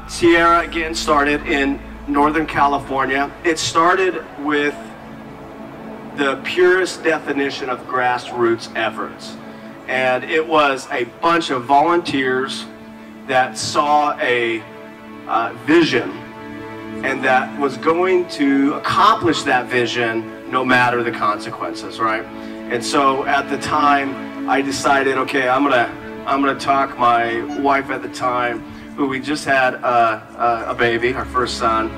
Sierra, again, started in Northern California. It started with the purest definition of grassroots efforts. And it was a bunch of volunteers that saw a vision and that was going to accomplish that vision no matter the consequences, right? And so at the time, I decided, okay, I'm gonna talk my wife at the time, who we just had a baby, our first son,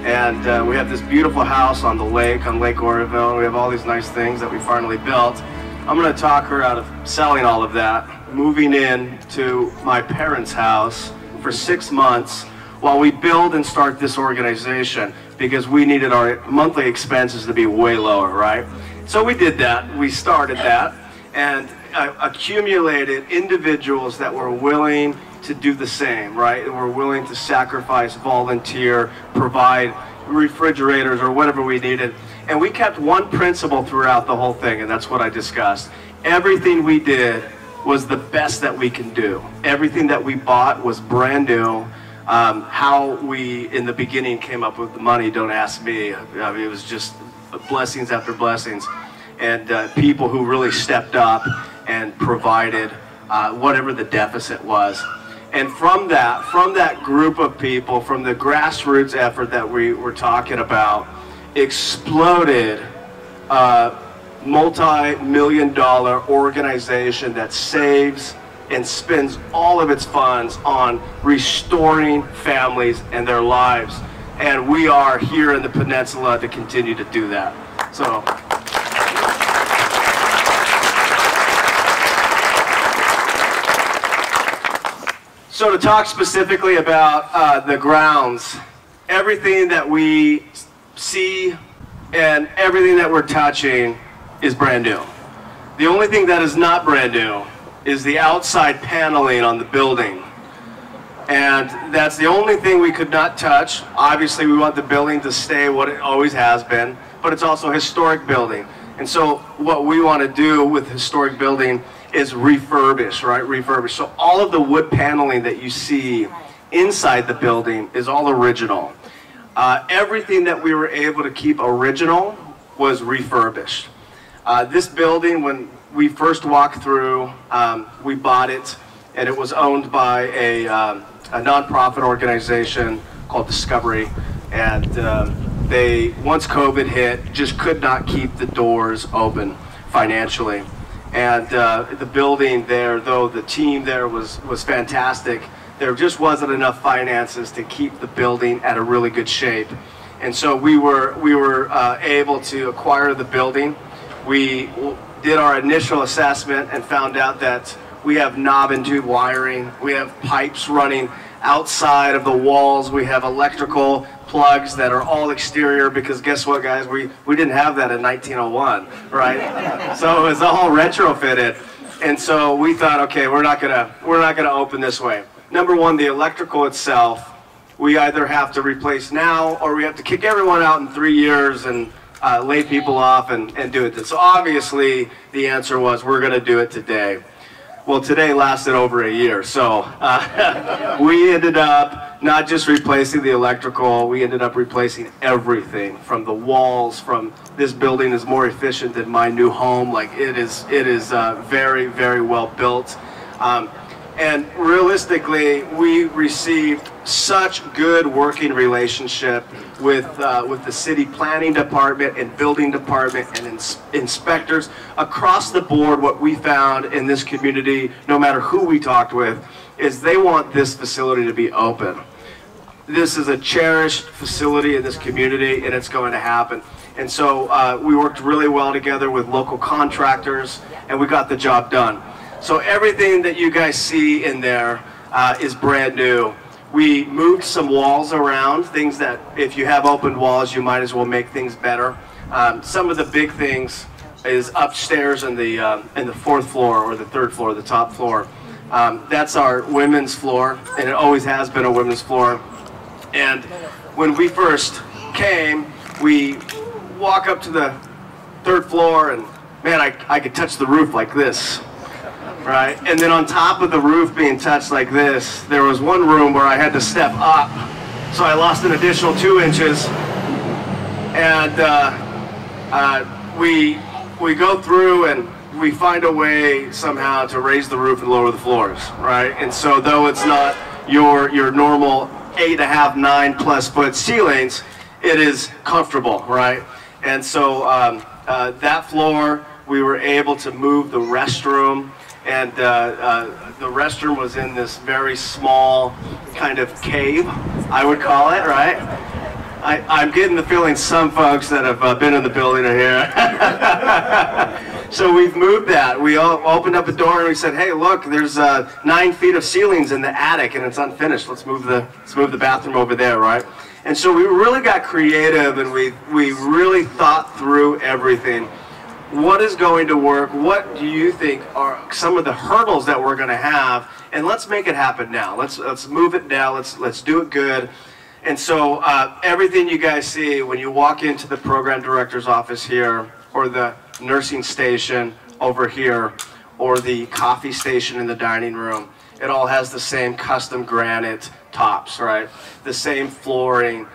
and we have this beautiful house on the lake, on Lake Oroville. We have all these nice things that we finally built. I'm gonna talk her out of selling all of that, moving in to my parents' house for 6 months while we build and start this organization, because we needed our monthly expenses to be way lower, right? So we did that, we started that, and accumulated individuals that were willing to do the same, right? And were willing to sacrifice, volunteer, provide refrigerators or whatever we needed. And we kept one principle throughout the whole thing, and that's what I discussed. Everything we did was the best that we can do. Everything that we bought was brand new. How we, in the beginning, came up with the money, don't ask me. I mean, it was just blessings after blessings. And people who really stepped up and provided whatever the deficit was. And from that group of people, from the grassroots effort that we were talking about, exploded a multi-million-dollar organization that saves and spends all of its funds on restoring families and their lives. And we are here in the peninsula to continue to do that. So to talk specifically about the grounds, everything that we see and everything that we're touching is brand new. The only thing that is not brand new is the outside paneling on the building. And that's the only thing we could not touch. Obviously, we want the building to stay what it always has been, but it's also a historic building. And so what we want to do with historic building is refurbish, right? Refurbish. So all of the wood paneling that you see inside the building is all original. Everything that we were able to keep original was refurbished. This building, when we first walked through, we bought it, and it was owned by a nonprofit organization called Discovery. And they, once COVID hit, just could not keep the doors open financially. And the building there, though the team there was fantastic, there just wasn't enough finances to keep the building at a really good shape. And so we were able to acquire the building. We did our initial assessment and found out that we have knob and tube wiring. We have pipes running outside of the walls. We have electrical plugs that are all exterior, because guess what, guys? We didn't have that in 1901, right? So it was all retrofitted. And so we thought, okay, we're not gonna open this way. Number one, the electrical itself, we either have to replace now or we have to kick everyone out in 3 years and lay people off and do it. So obviously the answer was, we're gonna do it today. Well, today lasted over a year, so we ended up not just replacing the electrical, we ended up replacing everything from the walls. From this building is more efficient than my new home. Like, it is very, very well built. And realistically, we received such good working relationship with the city planning department and building department and inspectors across the board. What we found in this community, no matter who we talked with, is they want this facility to be open. This is a cherished facility in this community, and it's going to happen. And so we worked really well together with local contractors, and we got the job done. So everything that you guys see in there is brand new. We moved some walls around, things that if you have open walls, you might as well make things better. Some of the big things is upstairs in the fourth floor or the third floor, the top floor. That's our women's floor, and it always has been a women's floor. And when we first came, we walk up to the third floor, and man, I could touch the roof like this. right? And then on top of the roof being touched like this, there was one room where I had to step up, so I lost an additional 2 inches. And we go through and we find a way somehow to raise the roof and lower the floors, right? And so though it's not your normal 8.5, 9+ foot ceilings, it is comfortable, right? And so that floor, we were able to move the restroom, and the restroom was in this very small kind of cave, I would call it, right? I'm getting the feeling some folks that have been in the building are here. So we've moved that. We all opened up a door and we said, hey, look, there's 9 feet of ceilings in the attic and it's unfinished. Let's move the bathroom over there, right? And so we really got creative, and we really thought through everything. What is going to work? What do you think are some of the hurdles that we're going to have? And let's make it happen now. Let's move it now. Let's do it good. And so everything you guys see when you walk into the program director's office here, or the nursing station over here, or the coffee station in the dining room, it all has the same custom granite tops, right? The same flooring.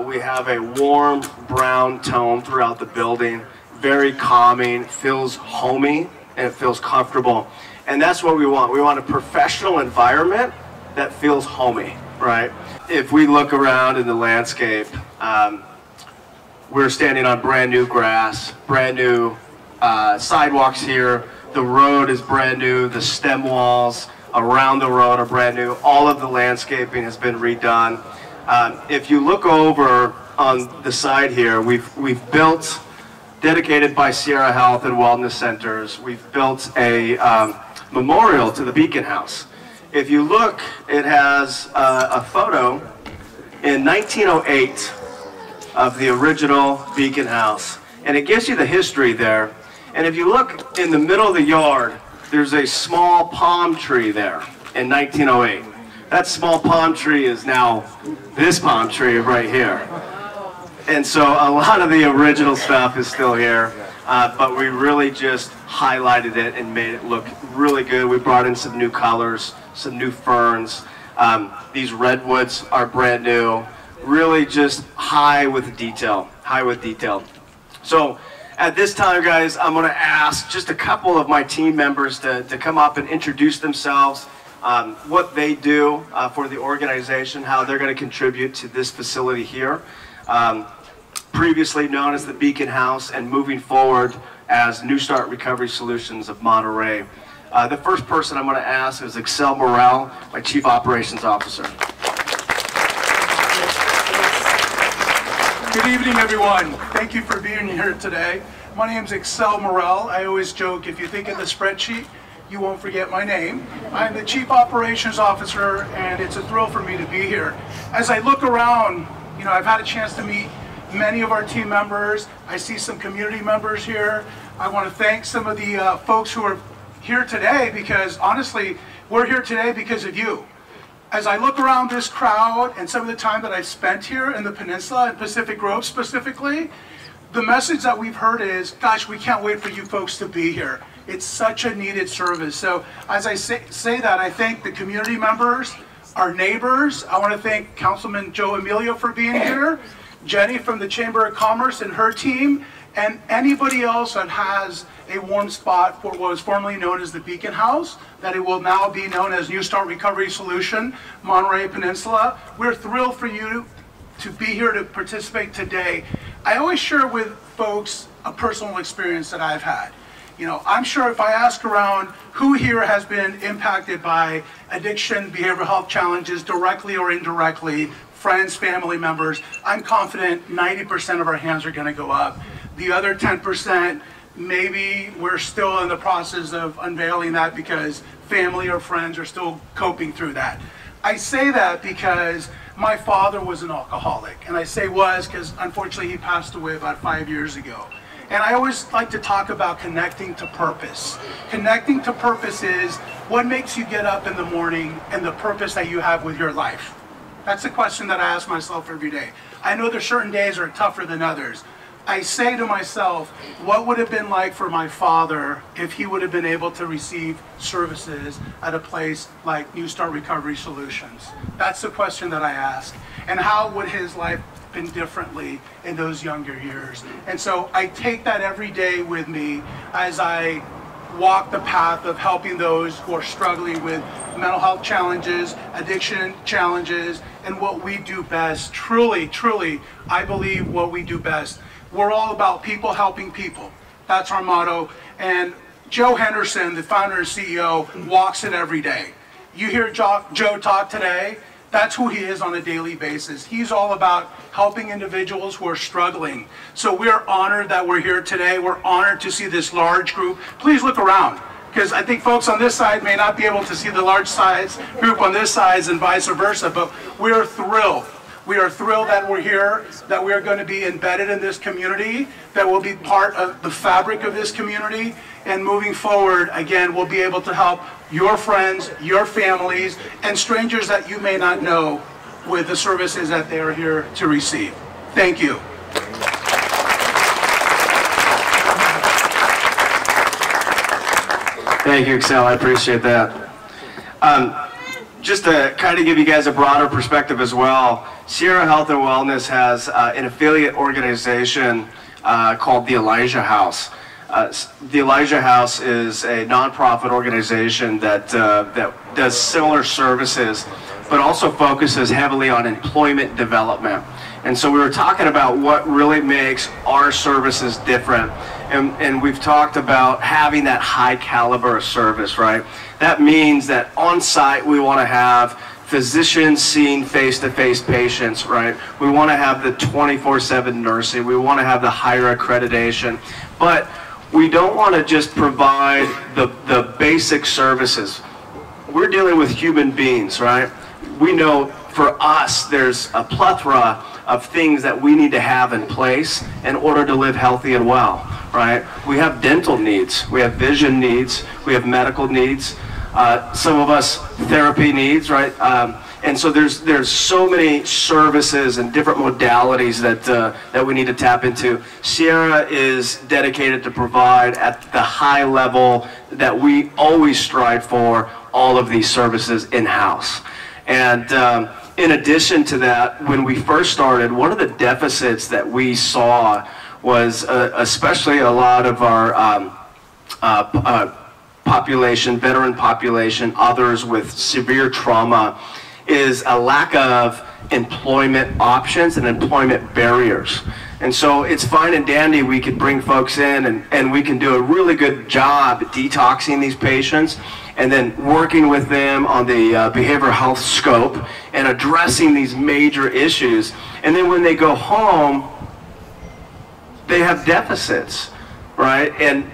We have a warm brown tone throughout the building, very calming, feels homey, and it feels comfortable. And that's what we want. We want a professional environment that feels homey, right? If we look around in the landscape, we're standing on brand new grass, brand new sidewalks here. The road is brand new. The stem walls around the road are brand new. All of the landscaping has been redone. If you look over on the side here, we've built, dedicated by Sierra Health and Wellness Centers, we've built a memorial to the Beacon House. If you look, it has a photo in 1908 of the original Beacon House, and it gives you the history there. And if you look in the middle of the yard, there's a small palm tree there in 1908. That small palm tree is now this palm tree right here. And so a lot of the original stuff is still here, but we really just highlighted it and made it look really good. We brought in some new colors, some new ferns. These redwoods are brand new, really just high with detail, high with detail. So at this time, guys, I'm going to ask just a couple of my team members to come up and introduce themselves, what they do for the organization, how they're going to contribute to this facility here, previously known as the Beacon House, and moving forward as New Start Recovery Solutions of Monterey. The first person I'm going to ask is Excel Morel, my Chief Operations Officer. Good evening, everyone. Thank you for being here today. My name is Excel Morel. I always joke, if you think of the spreadsheet, you won't forget my name. I'm the Chief Operations Officer, and it's a thrill for me to be here. As I look around, you know, I've had a chance to meet many of our team members. I see some community members here. I want to thank some of the folks who are here today, because honestly, we're here today because of you. As I look around this crowd and some of the time that I've spent here in the Peninsula and Pacific Grove specifically, the message that we've heard is, gosh, we can't wait for you folks to be here. It's such a needed service. So as I say that, I thank the community members, our neighbors. I want to thank Councilman Joe Emilio for being here, Jenny from the Chamber of Commerce and her team, and anybody else that has a warm spot for what was formerly known as the Beacon House, that it will now be known as New Start Recovery Solution, Monterey Peninsula. We're thrilled for you to be here to participate today. I always share with folks a personal experience that I've had. You know, I'm sure if I ask around who here has been impacted by addiction, behavioral health challenges, directly or indirectly, friends, family members, I'm confident 90% of our hands are going to go up. The other 10%, maybe we're still in the process of unveiling that because family or friends are still coping through that. I say that because my father was an alcoholic, and I say was because unfortunately he passed away about 5 years ago. And I always like to talk about connecting to purpose. Connecting to purpose is what makes you get up in the morning and the purpose that you have with your life. That's the question that I ask myself every day. I know there's certain days that are tougher than others. I say to myself, what would it have been like for my father if he would have been able to receive services at a place like New Start Recovery Solutions? That's the question that I ask. And how would his life been differently in those younger years? And so I take that every day with me as I walk the path of helping those who are struggling with mental health challenges, addiction challenges, and what we do best. Truly, truly, I believe what we do best. We're all about people helping people. That's our motto. And Joe Henderson, the founder and CEO, walks it every day. You hear Joe talk today, that's who he is on a daily basis. He's all about helping individuals who are struggling. So we're honored that we're here today. We're honored to see this large group. Please look around, because I think folks on this side may not be able to see the large size group on this side and vice versa, but we're thrilled. We are thrilled that we're here, that we are going to be embedded in this community, that we'll be part of the fabric of this community, and moving forward, again, we'll be able to help your friends, your families, and strangers that you may not know with the services that they are here to receive. Thank you. Thank you, Excel. I appreciate that. Just to kind of give you guys a broader perspective as well, Sierra Health and Wellness has an affiliate organization called the Elijah House. The Elijah House is a nonprofit organization that does similar services, but also focuses heavily on employment development. And so we were talking about what really makes our services different. And we've talked about having that high caliber of service, right? That means that on site we want to have physicians seeing face-to-face patients, right? We want to have the 24/7 nursing. We want to have the higher accreditation. But we don't want to just provide the basic services. We're dealing with human beings, right? We know for us there's a plethora of things that we need to have in place in order to live healthy and well, right? We have dental needs, we have vision needs, we have medical needs, some of us therapy needs, right? And so there's so many services and different modalities that we need to tap into. Sierra is dedicated to provide at the high level that we always strive for all of these services in-house. And in addition to that, when we first started, one of the deficits that we saw was especially a lot of our population, veteran population, others with severe trauma, is a lack of employment options and employment barriers. And so it's fine and dandy, we could bring folks in and we can do a really good job detoxing these patients and then working with them on the behavioral health scope and addressing these major issues. And then when they go home, they have deficits, right? And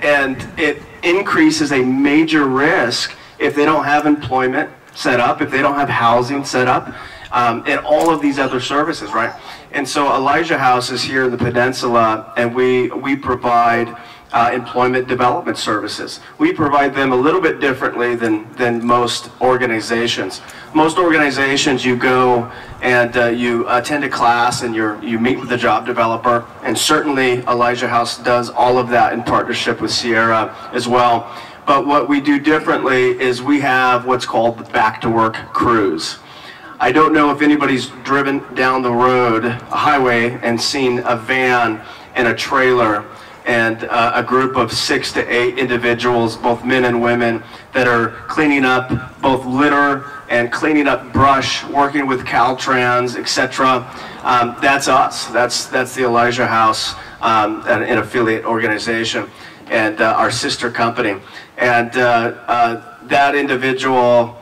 it increases a major risk if they don't have employment set up, if they don't have housing set up, and all of these other services, right? And so Elijah House is here in the peninsula, and we provide employment development services. We provide them a little bit differently than most organizations. Most organizations, you go and you attend a class and you meet with the job developer, and certainly Elijah House does all of that in partnership with Sierra as well. But what we do differently is we have what's called the Back to Work Cruise. I don't know if anybody's driven down the road, a highway, and seen a van and a trailer and a group of 6 to 8 individuals, both men and women, that are cleaning up both litter and cleaning up brush, working with Caltrans, etc. That's us. That's the Elijah House, an affiliate organization, and our sister company. And that individual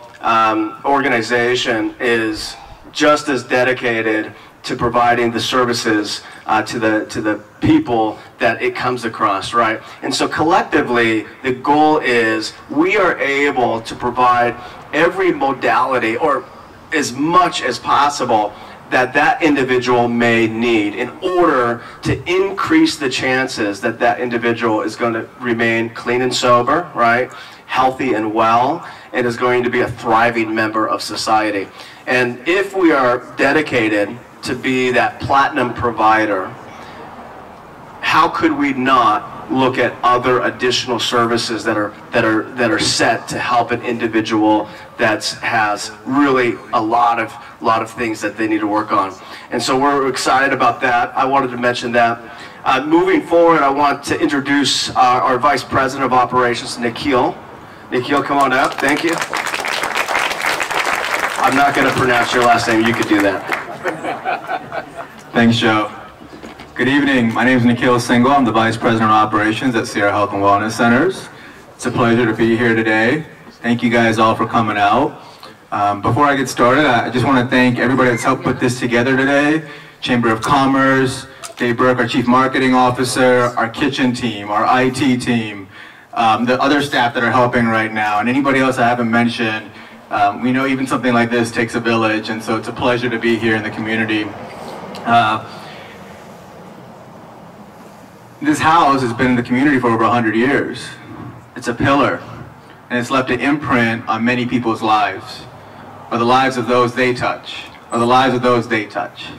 organization is just as dedicated to providing the services to the people that it comes across, right? And so collectively, the goal is we are able to provide every modality, or as much as possible, that individual may need in order to increase the chances that that individual is going to remain clean and sober, right? Healthy and well, and is going to be a thriving member of society. And if we are dedicated to be that platinum provider, how could we not look at other additional services that are set to help an individual that has really a lot of things that they need to work on. And so we're excited about that. I wanted to mention that. Moving forward, I want to introduce our Vice President of Operations, Nikhil. Nikhil, come on up. Thank you. I'm not going to pronounce your last name. You could do that. Thanks, Joe. Good evening. My name is Nikhil Singhal. I'm the Vice President of Operations at Sierra Health and Wellness Centers. It's a pleasure to be here today. Thank you guys all for coming out. Before I get started, I just want to thank everybody that's helped put this together today. Chamber of Commerce, Dave Burke, our Chief Marketing Officer, our kitchen team, our IT team, the other staff that are helping right now, and anybody else I haven't mentioned. We know even something like this takes a village, and so it's a pleasure to be here in the community. This house has been in the community for over 100 years. It's a pillar, and it's left an imprint on many people's lives, or the lives of those they touch, or the lives of those they touch.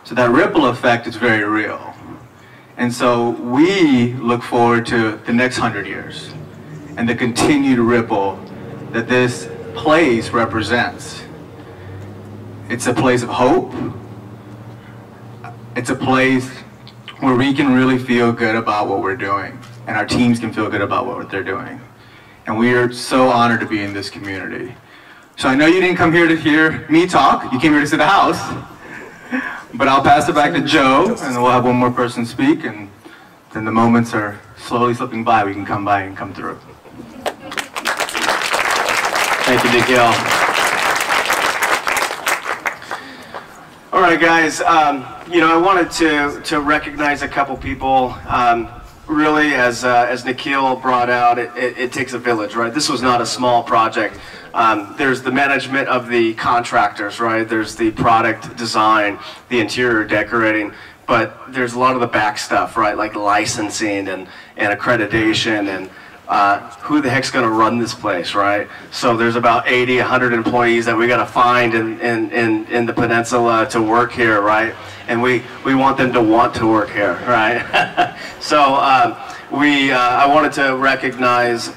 So that ripple effect is very real. And so we look forward to the next 100 years and the continued ripple that this place represents. It's a place of hope. It's a place where we can really feel good about what we're doing, and our teams can feel good about what they're doing. And we are so honored to be in this community. So I know you didn't come here to hear me talk, you came here to see the house. But I'll pass it back to Joe, and then we'll have one more person speak, and then the moments are slowly slipping by, we can come by and come through. Thank you, Nikhil. All right, guys. I wanted to recognize a couple people. Really, as Nikhil brought out, it takes a village, right? This was not a small project. There's the management of the contractors, right? There's the product design, the interior decorating, but there's a lot of the back stuff, right? Like licensing and accreditation and who the heck's going to run this place, right? So there's about 80, 100 employees that we got to find in the peninsula to work here, right? And we want them to want to work here, right? So I wanted to recognize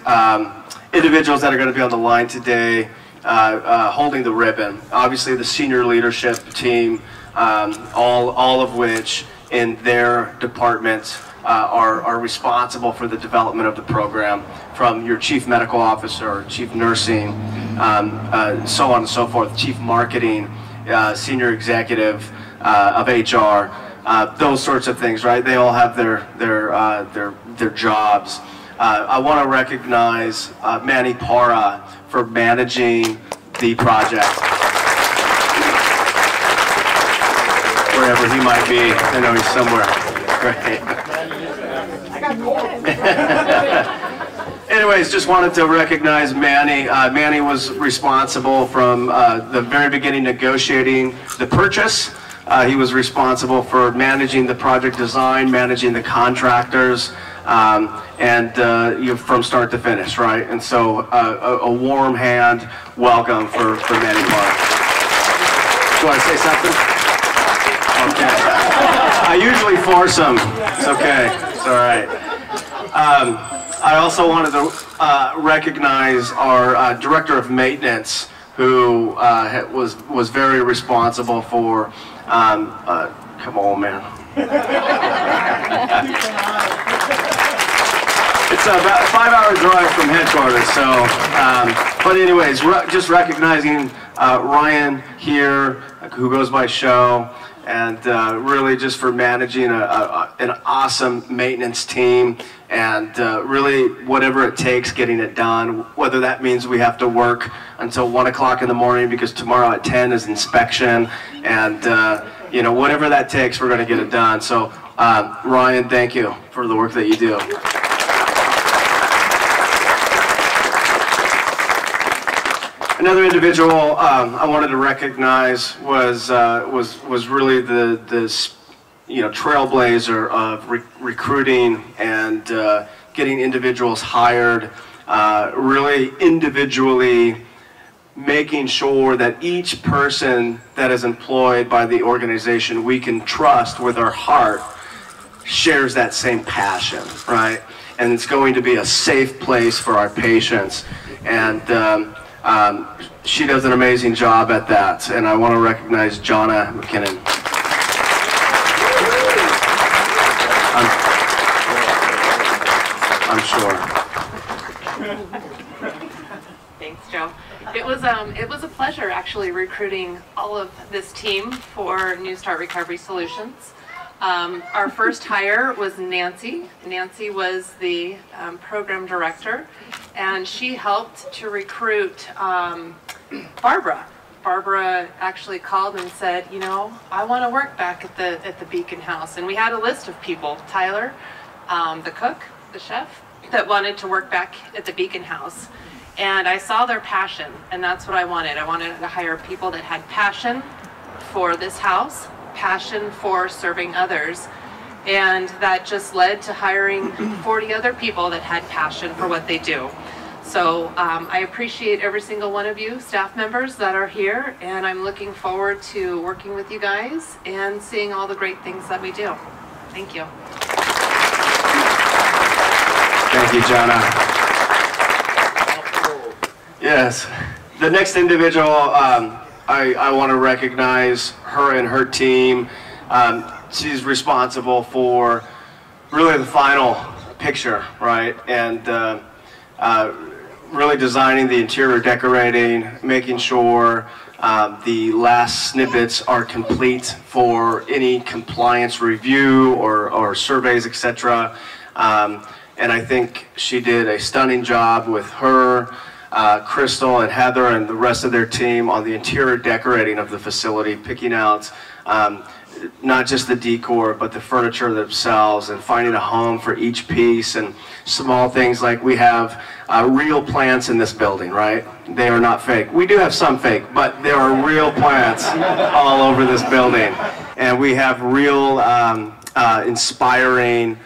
individuals that are going to be on the line today holding the ribbon. Obviously the senior leadership team, all of which in their departments are responsible for the development of the program, from your chief medical officer, chief nursing, so on and so forth, chief marketing, senior executive of HR, those sorts of things, right? They all have their jobs. I want to recognize Manny Para for managing the project, wherever he might be. I know he's somewhere. Great. Anyways, just wanted to recognize Manny. Manny was responsible from the very beginning, negotiating the purchase. He was responsible for managing the project design, managing the contractors, from start to finish, right? And so a warm hand welcome for Manny Park. Do you want to say something? Okay. I usually force him. It's okay. It's all right. I also wanted to recognize our director of maintenance, who was very responsible for. Come on, man. It's about a 5-hour drive from headquarters, so, but anyways, just recognizing Ryan here, who goes by Show, and really just for managing an awesome maintenance team, and really whatever it takes getting it done, whether that means we have to work until 1 o'clock in the morning because tomorrow at 10 is inspection, and whatever that takes, we're going to get it done. So Ryan, thank you for the work that you do. Another individual I wanted to recognize was really the trailblazer of recruiting and getting individuals hired, really individually making sure that each person that is employed by the organization we can trust with our heart shares that same passion, right? And it's going to be a safe place for our patients. And she does an amazing job at that. And I want to recognize Jonna McKinnon. I'm sure. Thanks, Joe. It was a pleasure actually recruiting all of this team for New Start Recovery Solutions. Our first hire was Nancy. Nancy was the program director, and she helped to recruit Barbara. Barbara actually called and said, you know, I want to work back at the Beacon House. And we had a list of people, Tyler, the cook, the chef, that wanted to work back at the Beacon House. And I saw their passion, and that's what I wanted. I wanted to hire people that had passion for this house, passion for serving others. And that just led to hiring 40 other people that had passion for what they do. So I appreciate every single one of you staff members that are here, and I'm looking forward to working with you guys and seeing all the great things that we do. Thank you. Thank you, Jonna. Yes, the next individual, I want to recognize her and her team. She's responsible for really the final picture, right? And really designing the interior decorating, making sure the last snippets are complete for any compliance review or surveys, etc. And I think she did a stunning job with her, Crystal and Heather and the rest of their team on the interior decorating of the facility, picking out not just the decor, but the furniture themselves, and finding a home for each piece, and small things like we have real plants in this building, right? They are not fake. We do have some fake, but there are real plants all over this building. And we have real inspiring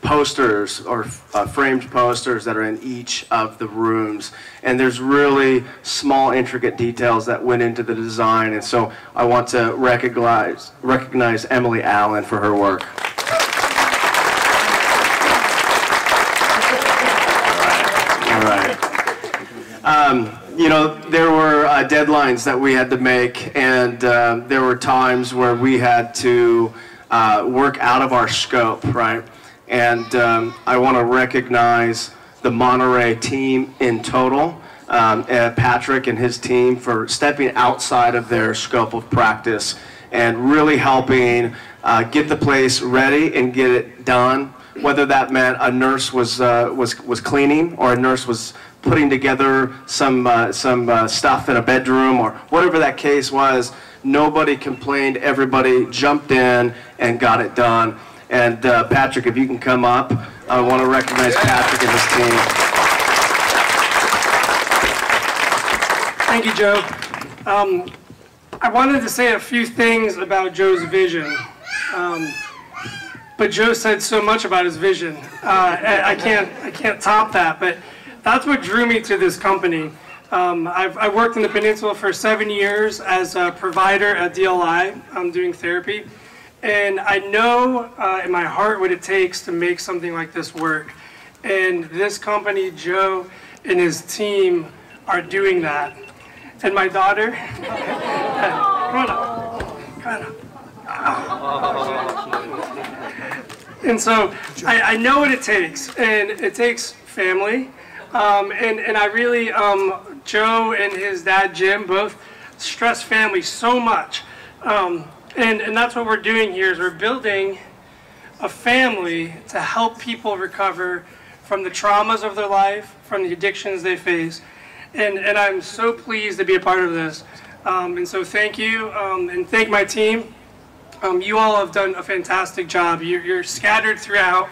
posters or framed posters that are in each of the rooms, and there's really small intricate details that went into the design, and so I want to recognize Emily Allen for her work. All right. You know, there were deadlines that we had to make, and there were times where we had to work out of our scope, right? And I want to recognize the Monterey team in total, Patrick and his team, for stepping outside of their scope of practice and really helping get the place ready and get it done. Whether that meant a nurse was cleaning, or a nurse was putting together some stuff in a bedroom, or whatever that case was, nobody complained. Everybody jumped in and got it done. And Patrick, if you can come up, I want to recognize Patrick and his team. Thank you, Joe. I wanted to say a few things about Joe's vision, but Joe said so much about his vision. I can't top that, but that's what drew me to this company. I worked in the Peninsula for 7 years as a provider at DLI, doing therapy. And I know in my heart what it takes to make something like this work. And this company, Joe and his team, are doing that. And my daughter, come on up, come on up. And so I know what it takes, and it takes family. And I really, Joe and his dad, Jim, both stress family so much. And that's what we're doing here, is we're building a family to help people recover from the traumas of their life, from the addictions they face. And I'm so pleased to be a part of this. And so thank you, and thank my team. You all have done a fantastic job. You're scattered throughout,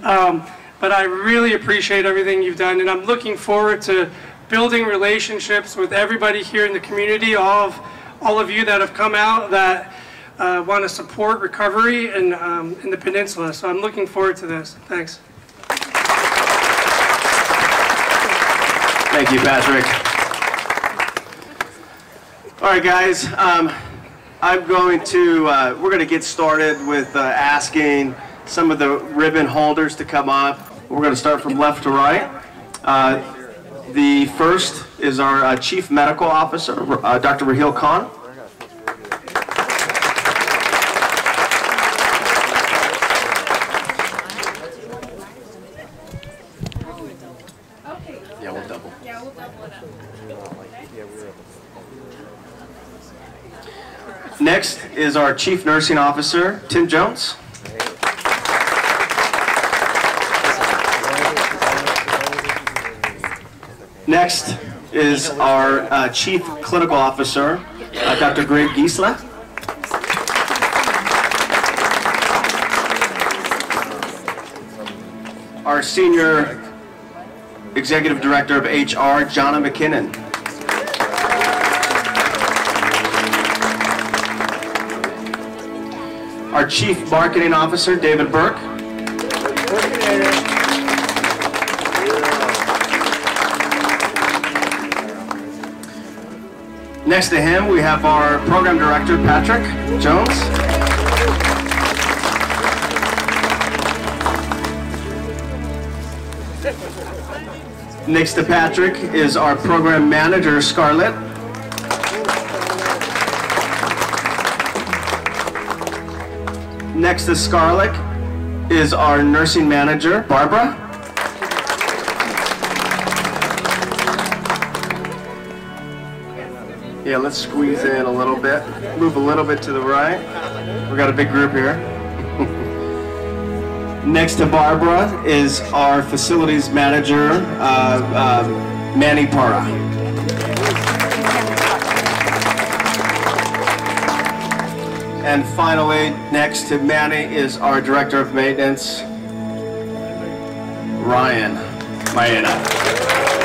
but I really appreciate everything you've done. And I'm looking forward to building relationships with everybody here in the community, all of you that have come out that want to support recovery in the Peninsula. So I'm looking forward to this. Thanks. Thank you, Patrick. All right, guys. we're going to get started with asking some of the ribbon holders to come up. We're going to start from left to right. The first is our Chief Medical Officer, Dr. Raheel Khan. Yeah, we'll double it up. Next is our Chief Nursing Officer, Tim Jones. Next is our Chief Clinical Officer, Dr. Greg Giesla. Our Senior Executive Director of HR, Jonna McKinnon. Our Chief Marketing Officer, David Burke. Next to him, we have our Program Director, Patrick Jones. Next to Patrick is our Program Manager, Scarlett. Next to Scarlett is our Nursing Manager, Barbara. Yeah, let's squeeze in a little bit. Move a little bit to the right. We've got a big group here. Next to Barbara is our Facilities Manager, Manny Para. And finally, next to Manny is our Director of Maintenance, Ryan Maena.